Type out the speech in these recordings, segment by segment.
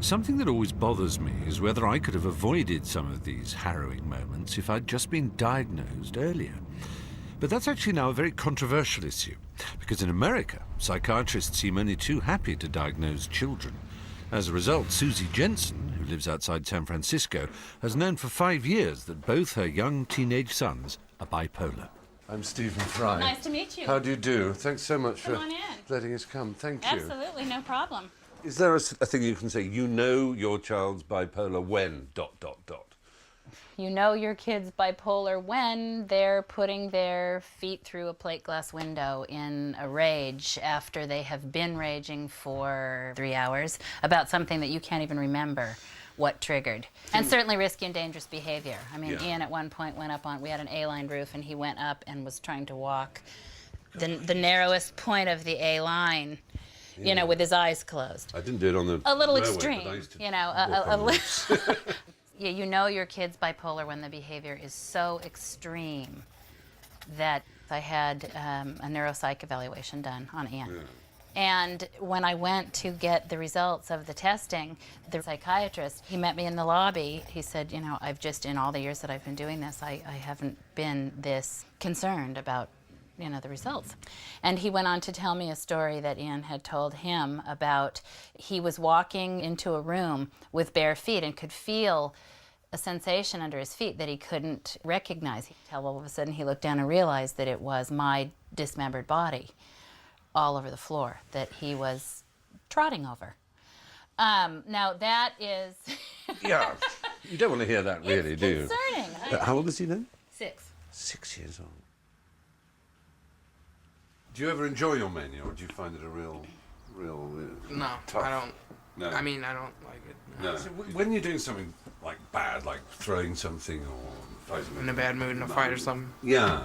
Something that always bothers me is whether I could have avoided some of these harrowing moments if I'd just been diagnosed earlier. But that's actually now a very controversial issue, because in America, psychiatrists seem only too happy to diagnose children. As a result, Susie Jensen, who lives outside San Francisco, has known for 5 years that both her young teenage sons are bipolar. I'm Stephen Fry. Nice to meet you. How do you do? Thanks so much Come for on in. letting us come. Thank you. Absolutely, no problem. Is there a thing you can say, you know your child's bipolar when, ... You know your kid's bipolar when they're putting their feet through a plate glass window in a rage after they have been raging for 3 hours about something that you can't even remember what triggered. And certainly risky and dangerous behavior. I mean, Yeah. Ian at one point went up on, we had an A-line roof, and he went up and was trying to walk the narrowest point of the A-line, you know, with his eyes closed. I didn't do it on the A little railway, extreme, but I used to you know, walk on roofs. Yeah, you know your kid's bipolar when the behavior is so extreme that I had a neuropsych evaluation done on Ian. Yeah. And when I went to get the results of the testing, the psychiatrist, he met me in the lobby. He said, you know, I've just, in all the years that I've been doing this, I haven't been this concerned about, you know, the results. And he went on to tell me a story that Ian had told him about he was walking into a room with bare feet and could feel a sensation under his feet that he couldn't recognize. Until all of a sudden he looked down and realized that it was my dismembered body all over the floor that he was trotting over. Now that is... Yeah, you don't want to hear that really, do you? Concerning. How old is he then? 6. 6 years old. Do you ever enjoy your mania, or do you find it a real No, tough? I don't. No. I mean, I don't like it. No. So when you're doing something like bad, like throwing something or fighting In a bad mood in a fight or something. Yeah.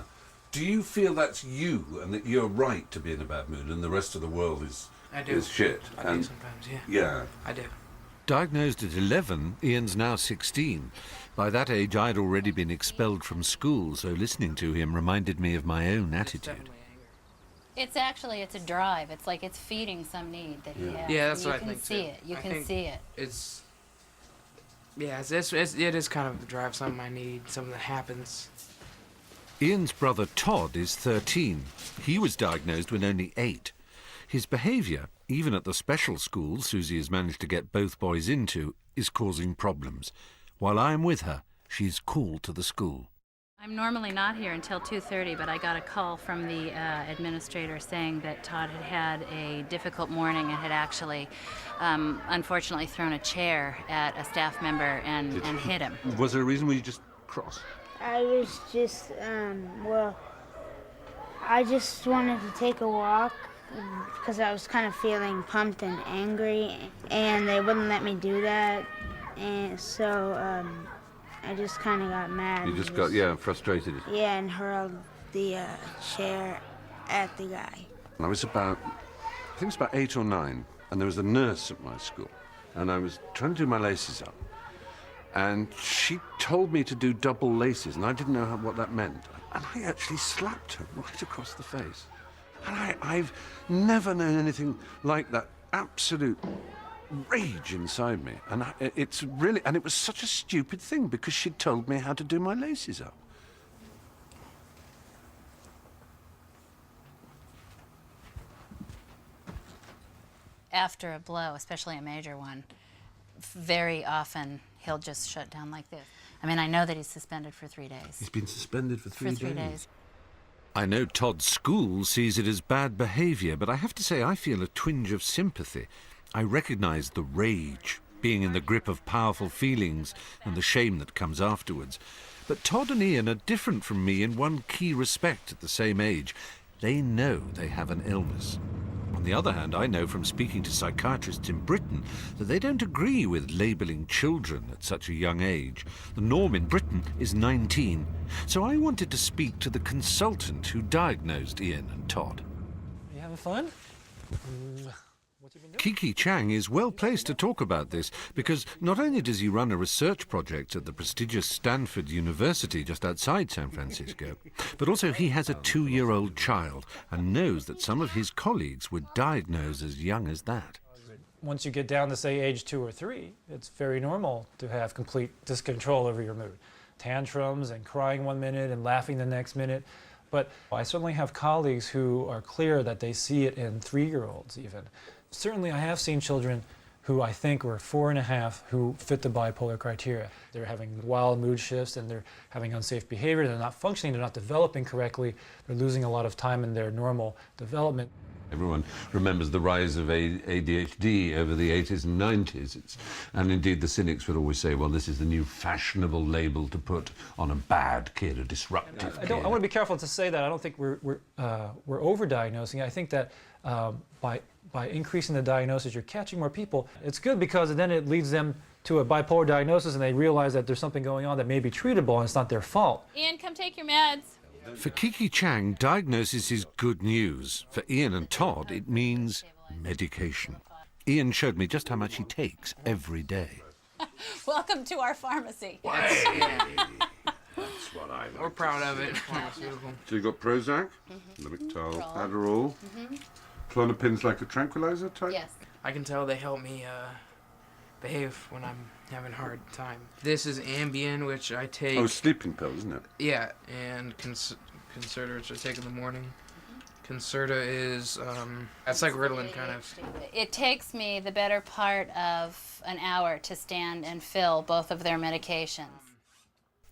Do you feel that's you and that you're right to be in a bad mood and the rest of the world is I do. is shit? I do sometimes, yeah. Yeah. I do. Diagnosed at 11, Ian's now 16. By that age, I'd already been expelled from school, so listening to him reminded me of my own attitude. It's actually, it's a drive. It's like it's feeding some need that he has. Yeah, that's And what I think, You can see too. it. You I can think see it. It's. Yeah, it is kind of a drive, something I need, something that happens. Ian's brother Todd is 13. He was diagnosed when only 8. His behaviour, even at the special school Susie has managed to get both boys into, is causing problems. While I'm with her, she's called to the school. I'm normally not here until 2:30, but I got a call from the administrator saying that Todd had had a difficult morning and had actually, unfortunately, thrown a chair at a staff member and hit him. Was there a reason why you just cross? I was just, well, I just wanted to take a walk because I was kind of feeling pumped and angry, and they wouldn't let me do that, and so I just kind of got mad. You just got, frustrated. Yeah, and hurled the chair at the guy. I was about, I think it was about 8 or 9, and there was a nurse at my school, and I was trying to do my laces up. And she told me to do double laces, and I didn't know what that meant. And I actually slapped her right across the face. And I've never known anything like that absolute rage inside me. And it's really, and it was such a stupid thing because she'd told me how to do my laces up. After a blow, especially a major one, very often he'll just shut down like this. I mean, I know that he's suspended for 3 days. He's been suspended for 3 days. For 3 days. I know Todd's school sees it as bad behaviour, but I have to say I feel a twinge of sympathy. I recognise the rage, being in the grip of powerful feelings and the shame that comes afterwards. But Todd and Ian are different from me in one key respect at the same age. They know they have an illness. On the other hand, I know from speaking to psychiatrists in Britain that they don't agree with labelling children at such a young age. The norm in Britain is 19. So I wanted to speak to the consultant who diagnosed Ian and Todd. You having fun? Kiki Chang is well placed to talk about this because not only does he run a research project at the prestigious Stanford University just outside San Francisco, but also he has a 2-year-old child and knows that some of his colleagues were diagnosed as young as that. Once you get down to, say, age 2 or 3, it's very normal to have complete discontrol over your mood. Tantrums and crying one minute and laughing the next minute. But I certainly have colleagues who are clear that they see it in 3-year-olds even. Certainly I have seen children who I think were 4 and a half who fit the bipolar criteria. They're having wild mood shifts and they're having unsafe behavior, they're not functioning, they're not developing correctly, they're losing a lot of time in their normal development. Everyone remembers the rise of ADHD over the 80s and 90s. And indeed, the cynics would always say, well, this is the new fashionable label to put on a bad kid, a disruptive kid. I want to be careful to say that. I don't think we're overdiagnosing. I think that by increasing the diagnosis, you're catching more people. It's good because then it leads them to a bipolar diagnosis and they realize that there's something going on that may be treatable and it's not their fault. Ian, come take your meds. For Kiki Chang, diagnosis is good news. For Ian and Todd, it means medication. Ian showed me just how much he takes every day. Welcome to our pharmacy. That's what I like. We're proud of it. It's beautiful. So you've got Prozac, Lamictal, Adderall, Klonopin's like a tranquilizer type? Yes. I can tell they help me behave when I'm having a hard time. This is Ambien, which I take. Oh, sleeping pill, isn't it? Yeah, and Concerta, which I take in the morning. Concerta is, that's like Ritalin kind of. It takes me the better part of an hour to stand and fill both of their medications.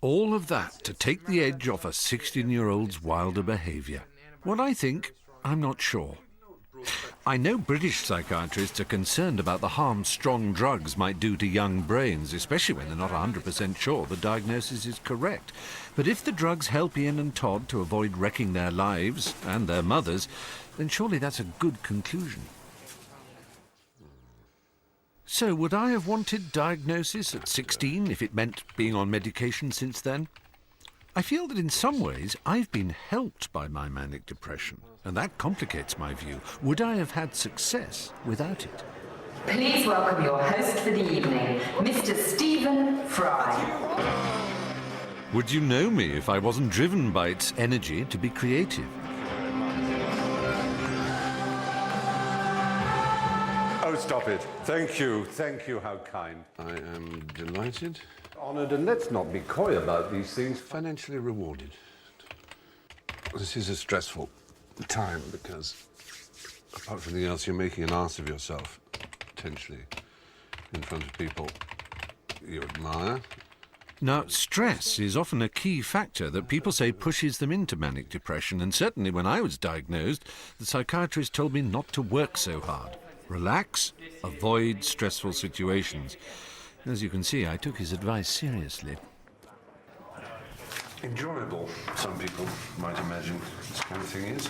All of that to take the edge off a 16-year-old's wilder behaviour. What I think, I'm not sure. I know British psychiatrists are concerned about the harm strong drugs might do to young brains, especially when they're not 100% sure the diagnosis is correct. But if the drugs help Ian and Todd to avoid wrecking their lives and their mothers, then surely that's a good conclusion. So would I have wanted diagnosis at 16 if it meant being on medication since then? I feel that in some ways I've been helped by my manic depression, and that complicates my view. Would I have had success without it? Please welcome your host for the evening, Mr. Stephen Fry. Would you know me if I wasn't driven by its energy to be creative? Oh, stop it. Thank you, how kind. I am delighted, honoured, and let's not be coy about these things, financially rewarded. This is a stressful time because, apart from anything else, you're making an ass of yourself, potentially, in front of people you admire. Now, stress is often a key factor that people say pushes them into manic depression, and certainly when I was diagnosed, the psychiatrist told me not to work so hard. Relax, avoid stressful situations. As you can see, I took his advice seriously. Enjoyable, some people might imagine this kind of thing is.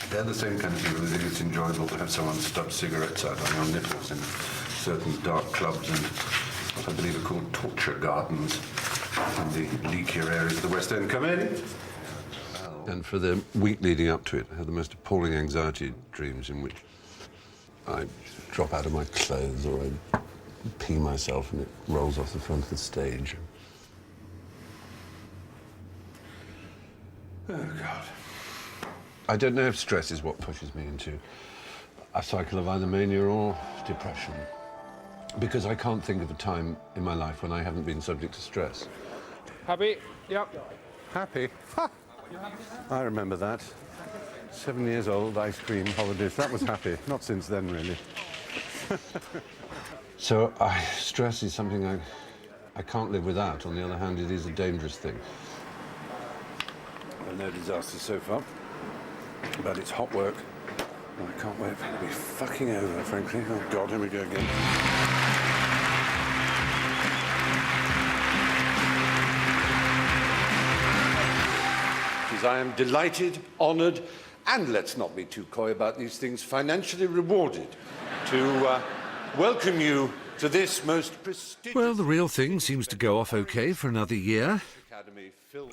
They're the same kind of people who think it's enjoyable to have someone stub cigarettes out on your nipples in certain dark clubs and what I believe are called torture gardens in the leakier areas of the West End. Come in. And for the week leading up to it, I had the most appalling anxiety dreams in which I drop out of my clothes or I pee myself and it rolls off the front of the stage. Oh, God. I don't know if stress is what pushes me into a cycle of either mania or depression, because I can't think of a time in my life when I haven't been subject to stress. Happy? Yep. Happy? Ha! I remember that. 7 years old, ice cream, holidays. That was happy. Not since then, really. So, stress is something I can't live without. On the other hand, it is a dangerous thing. Well, no disaster so far, but it's hot work. And I can't wait for it to be fucking over, frankly. Oh, God, here we go again. I am delighted, honoured, and let's not be too coy about these things, financially rewarded to welcome you to this most prestigious... Well, the real thing seems to go off okay for another year.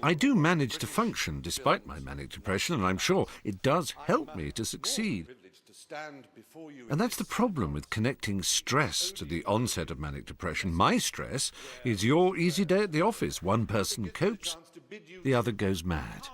I do manage to function despite my manic depression, and I'm sure it does help me to succeed. And that's the problem with connecting stress to the onset of manic depression. My stress is your easy day at the office. One person copes, the other goes mad.